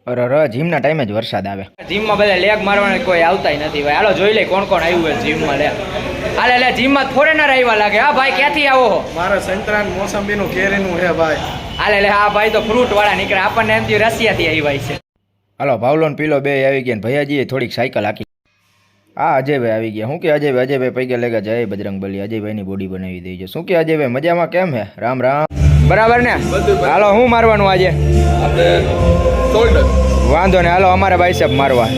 અરે જીમના ટાઈમે જ વરસાદ આવે. જીમમાં બધા લેગ મારવાના કોઈ આવતા નથી ભાઈ. હાલો જોઈ લે કોણ કોણ આવ્યું હોય જીમમાં. લે હાલે લે જીમમાં ફોરેનર આવ્યા લાગે. હા ભાઈ ક્યાંથી આવો હો? મારે સંતરાન મોસંબીનું કેરીનું હે ભાઈ. હાલે લે હા ભાઈ તો ફ્રૂટ વાળા નીકળે. આપણને એમથી રશિયાથી આવ્યા છે. હાલો ભાવલો ને પીલો બે આવી ગયા ને ભૈયાજીએ થોડીક સાયકલ હાકી. હા અજયભાઈ આવી ગયા. શું કે અજયભાઈ પૈગા લેગા જય બજરંગ બલી. અજયભાઈની બોડી બનાવી દેજો. શું કે અજયભાઈ મજામાં કેમ હે? રામ રામ. બરાબર ને? હાલો શું મારવાનું આજે? વાંધો ને હાલો અમારે બાયસેપ મારવા.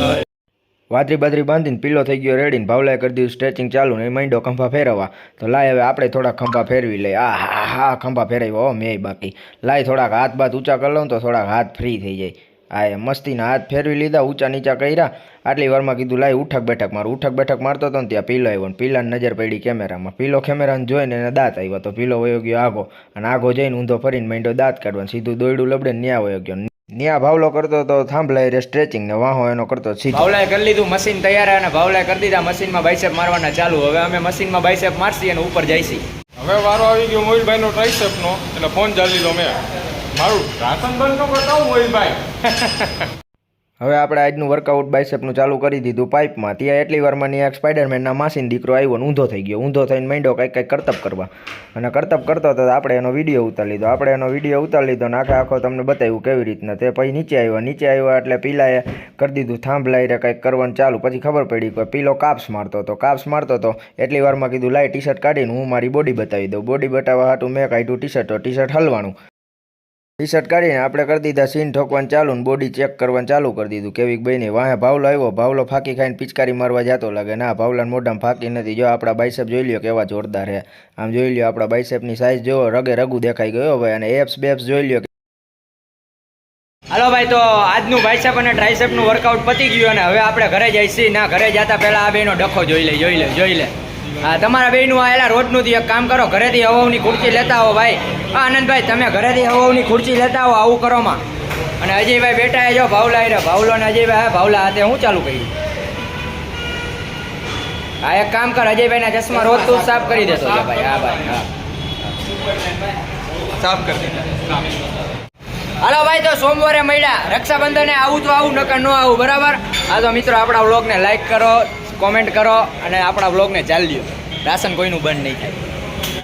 વાદરી બાદરી બાંધીને પીલો થઈ ગયો રેડી ને ભાવલાએ કરી દીધું સ્ટ્રેચિંગ ચાલુ ને એ માંડ્યો ખંભા ફેરવવા. તો લાય હવે આપણે થોડાક ખંભા ફેરવી લઈએ. હા ખંભા ફેરવ્યો હો મેં બાકી. લાય થોડાક હાથ બાથ ઊંચા કરી લઉં તો થોડાક હાથ ફ્રી થઈ જાય. આ મસ્તીના હાથ ફેરવી લીધા, ઊંચા નીચા કર્યા. આટલી વારમાં કીધું લાય ઉઠક બેઠક મારું. ઉઠક બેઠક મારતો હતો ને ત્યાં પીલો આવ્યો ને પીલાની નજર પડી કેમેરામાં. પીલો કેમેરાને જોઈને એને દાંત આવ્યો તો પીલો વયો ગયો આગો અને આગો જઈને ઊંધો ફરીને માંડ્યો દાંત કાઢવાનું. સીધું દોયડું લબડે ન્યા વયો ગયો. ન્યા ભાવલો કરતો તો થાંભલાય રે સ્ટ્રેચિંગ ને વાહો એનો કરતો સીધો. ભાવલાએ કરી લીધું મશીન તૈયાર અને ભાવલાએ કરી દીધા મશીનમાં બાયસેપ મારવાના ચાલુ. હવે અમે મશીનમાં બાયસેપ મારશી અને ઉપર જઈશી. હવે વારો આવી ગયો મોહિલભાઈનો ટ્રાઇસેપનો એટલે ફોન ચાલી લો મેં. મારું રાશન બંધ તો બતાવું મોહિલભાઈ. હવે આપણે આજનું વર્કઆઉટ બાયસેપનું ચાલુ કરી દીધું પાઇપમાં. ત્યાં એટલી વારમાં ત્યાં એક સ્પાઈડરમેનના માસીનો દીકરો આવ્યો ને ઊંધો થઈ ગયો. ઊંધો થઈને માંડ્યો કંઈક કરતબ કરવા અને કરતબ કરતો હતો. આપણે એનો વિડીયો ઉતારી લીધો અને આખો તમને બતાવ્યું કેવી રીતના. તે પછી નીચે આવ્યા એટલે પીલાએ કરી દીધું થાંભલાઈ રે કંઈક કરવાનું ચાલુ. પછી ખબર પડી કે પીલો કાપ્સ મારતો હતો. એટલી વારમાં કીધું લાય ટી શર્ટ કાઢીને હું મારી બોડી બતાવી દઉં. બોડી બતાવવા હાટું મેં કાઢ્યું ટી શર્ટ હલવાનું. ટી શર્ટ કાઢીને આપણે કરી દીધા સીન ઠોકવાનું ચાલુ ને બોડી ચેક કરવાનું ચાલુ કરી દીધું કેવીક બની. વાહે ભાવલો આવ્યો. ભાવલો ફાંકી ખાઈને પિચકારી મારવા જતો લાગે. ના ભાવલાને મોઢામાં ફાંકી નથી. જો આપણા બાયસેપ જોઈ લ્યો કેવા જોરદાર હે. આમ જોઈ લ્યો આપણા બાયસેપની સાઇઝ જોવો રગે રગું દેખાઈ ગયો ભાઈ. અને એપ્સ બેપ્સ જોઈ લ્યો. હાલો ભાઈ તો આજનું બાયસેપ અને ટ્રાઇસેપનું વર્કઆઉટ પતી ગયું અને હવે આપણે ઘરે જઈશી. ના ઘરે જતા પહેલા આ બેનો ડખો જોઈ લે. હા તમારા બેનું આયેલા રોજનું એક કામ કરો, ઘરેથી હવાની ખુરશી લેતા આવો ભાઈ. હા આનંદભાઈ તમે ઘરેથી હવાની ખુરશી લેતા આવો આવું કરોમાં. અને અજયભાઈ બેઠા જો ભાવલો ને અજયભાઈ ભાવલા હાથે હું ચાલુ કર્યું. હા એક કામ કર અજયભાઈના ચશ્મા રોજ તું સાફ કરી દેતો ભાઈ. હા ભાઈ હા સાફ કરી દે. હાલો ભાઈ તો સોમવારે મળ્યા રક્ષાબંધને આવું તો આવું નકર ન આવું બરાબર. હા તો મિત્રો આપણા વ્લોગને લાઈક કરો, કોમેન્ટ કરો અને આપણા વ્લોગને ચાલી લ્યો. રાશન કોઈનું બંધ નહીં થાય.